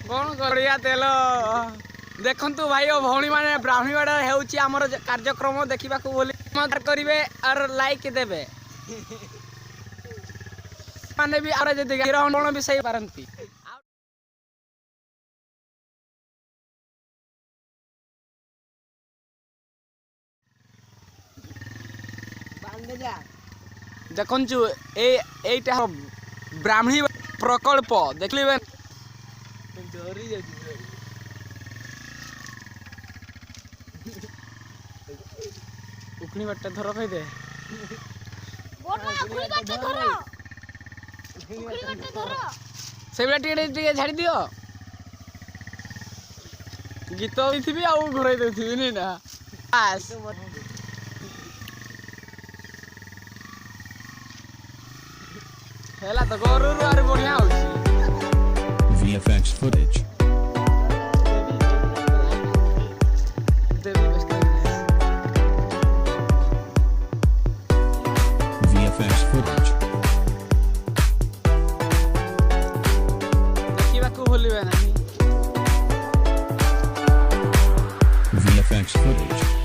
कौन करिया तेल देखंतु भाई और भौणी माने ब्राह्मणी बाड़ा हेउची हमर कार्यक्रम देखिबा को बोली मत करिवे और लाइक देबे माने भी आरे जदी ग्रहण कोन भी सही पारंती बांधे जा देखंचु एटा ब्राह्मणी प्रकल्प देखलिबे डरी जाई उकनी बट्टे धर कहि दे बोलवा उकनी बट्टे धर उकनी बट्टे धर सेबला टिके झाड़ी दियो गीत भी थी आ घुराई देथिबी नै ना बस हेला तो गोरु आर बढ़िया होची VFX footage. VFX footage. देखिबाकू भूलिबे नाही VFX footage.